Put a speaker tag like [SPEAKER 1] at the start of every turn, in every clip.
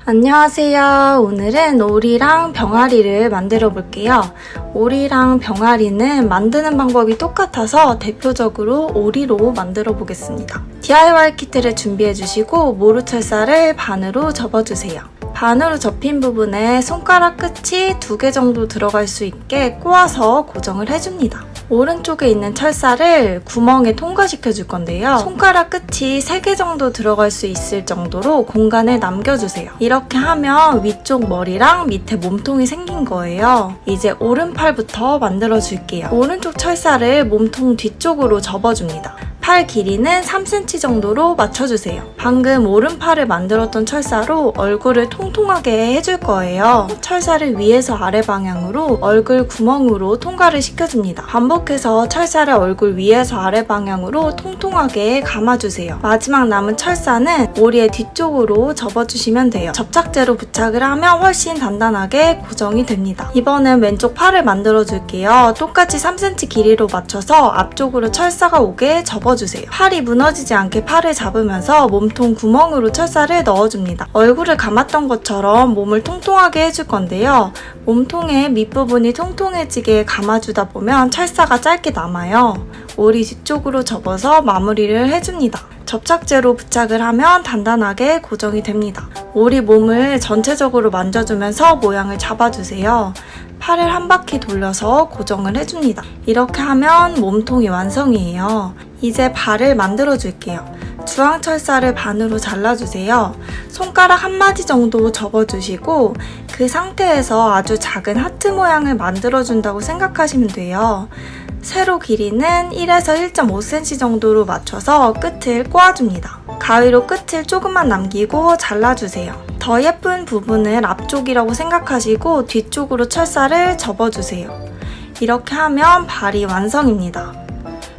[SPEAKER 1] 안녕하세요. 오늘은 오리랑 병아리를 만들어 볼게요. 오리랑 병아리는 만드는 방법이 똑같아서 대표적으로 오리로 만들어 보겠습니다. DIY 키트를 준비해 주시고 모루철사를 반으로 접어주세요. 반으로 접힌 부분에 손가락 끝이 2개 정도 들어갈 수 있게 꼬아서 고정을 해줍니다. 오른쪽에 있는 철사를 구멍에 통과시켜 줄 건데요. 손가락 끝이 3개 정도 들어갈 수 있을 정도로 공간을 남겨주세요. 이렇게 하면 위쪽 머리랑 밑에 몸통이 생긴 거예요. 이제 오른팔부터 만들어 줄게요. 오른쪽 철사를 몸통 뒤쪽으로 접어줍니다. 팔 길이는 3cm 정도로 맞춰주세요. 방금 오른팔을 만들었던 철사로 얼굴을 통통하게 해줄 거예요. 철사를 위에서 아래 방향으로 얼굴 구멍으로 통과를 시켜줍니다. 반복해서 철사를 얼굴 위에서 아래 방향으로 통통하게 감아주세요. 마지막 남은 철사는 오리의 뒤쪽으로 접어주시면 돼요. 접착제로 부착을 하면 훨씬 단단하게 고정이 됩니다. 이번엔 왼쪽 팔을 만들어줄게요. 똑같이 3cm 길이로 맞춰서 앞쪽으로 철사가 오게 접어주세요. 팔이 무너지지 않게 팔을 잡으면서 몸통 구멍으로 철사를 넣어줍니다. 얼굴을 감았던 것처럼 몸을 통통하게 해줄 건데요. 몸통의 밑부분이 통통해지게 감아주다 보면 철사가 짧게 남아요. 오리 뒤쪽으로 접어서 마무리를 해줍니다. 접착제로 부착을 하면 단단하게 고정이 됩니다. 오리 몸을 전체적으로 만져주면서 모양을 잡아주세요. 팔을 한 바퀴 돌려서 고정을 해줍니다. 이렇게 하면 몸통이 완성이에요. 이제 발을 만들어 줄게요. 주황철사를 반으로 잘라주세요. 손가락 1마디 정도 접어주시고 그 상태에서 아주 작은 하트 모양을 만들어준다고 생각하시면 돼요. 세로 길이는 1에서 1.5cm 정도로 맞춰서 끝을 꼬아줍니다. 가위로 끝을 조금만 남기고 잘라주세요. 더 예쁜 부분을 앞쪽이라고 생각하시고 뒤쪽으로 철사를 접어주세요. 이렇게 하면 발이 완성입니다.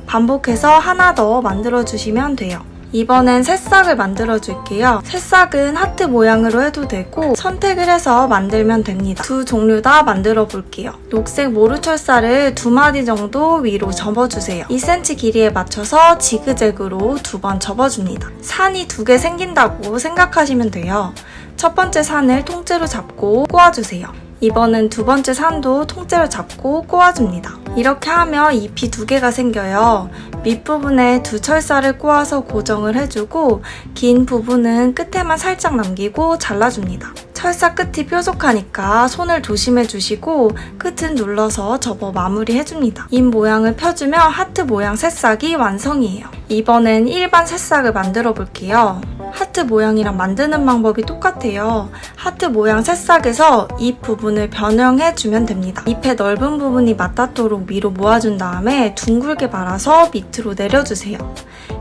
[SPEAKER 1] 반복해서 하나 더 만들어주시면 돼요. 이번엔 새싹을 만들어줄게요. 새싹은 하트 모양으로 해도 되고 선택을 해서 만들면 됩니다. 두 종류 다 만들어 볼게요. 녹색 모루철사를 2마디 정도 위로 접어주세요. 2cm 길이에 맞춰서 지그재그로 2번 접어줍니다. 산이 2개 생긴다고 생각하시면 돼요. 첫 번째 산을 통째로 잡고 꼬아주세요. 이번엔 두 번째 산도 통째로 잡고 꼬아줍니다. 이렇게 하면 잎이 2개가 생겨요. 밑부분에 2철사를 꼬아서 고정을 해주고 긴 부분은 끝에만 살짝 남기고 잘라줍니다. 철사 끝이 뾰족하니까 손을 조심해주시고 끝은 눌러서 접어 마무리해줍니다. 잎 모양을 펴주면 하트 모양 새싹이 완성이에요. 이번엔 일반 새싹을 만들어 볼게요. 하트 모양이랑 만드는 방법이 똑같아요. 하트 모양 새싹에서 잎 부분을 변형해주면 됩니다. 잎의 넓은 부분이 맞닿도록 위로 모아준 다음에 둥글게 말아서 밑으로 내려주세요.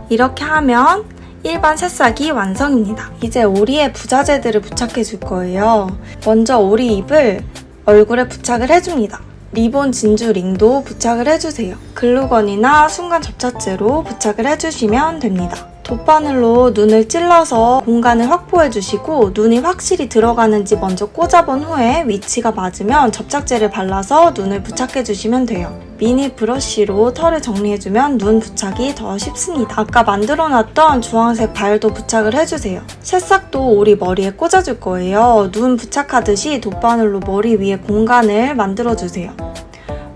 [SPEAKER 1] 이렇게 하면 일반 새싹이 완성입니다. 이제 오리의 부자재들을 부착해 줄 거예요. 먼저 오리 잎을 얼굴에 부착을 해줍니다. 리본 진주 링도 부착을 해주세요. 글루건이나 순간 접착제로 부착을 해주시면 됩니다. 돗바늘로 눈을 찔러서 공간을 확보해주시고 눈이 확실히 들어가는지 먼저 꽂아본 후에 위치가 맞으면 접착제를 발라서 눈을 부착해주시면 돼요. 미니 브러쉬로 털을 정리해주면 눈 부착이 더 쉽습니다. 아까 만들어놨던 주황색 발도 부착을 해주세요. 새싹도 오리 머리에 꽂아줄 거예요. 눈 부착하듯이 돗바늘로 머리 위에 공간을 만들어주세요.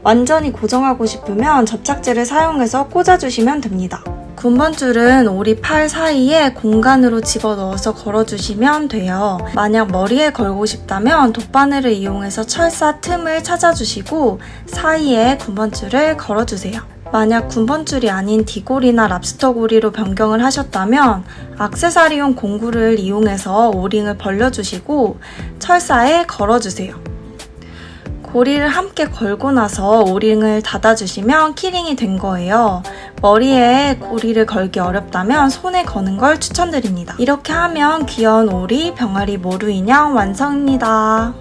[SPEAKER 1] 완전히 고정하고 싶으면 접착제를 사용해서 꽂아주시면 됩니다. 군번줄은 오리 팔 사이에 공간으로 집어넣어서 걸어주시면 돼요. 만약 머리에 걸고 싶다면 돗바늘을 이용해서 철사 틈을 찾아주시고 사이에 군번줄을 걸어주세요. 만약 군번줄이 아닌 디골이나 랍스터 고리로 변경을 하셨다면 액세서리용 공구를 이용해서 오링을 벌려주시고 철사에 걸어주세요. 고리를 함께 걸고 나서 오링을 닫아주시면 키링이 된 거예요. 머리에 고리를 걸기 어렵다면 손에 거는 걸 추천드립니다. 이렇게 하면 귀여운 오리, 병아리, 모루 인형 완성입니다.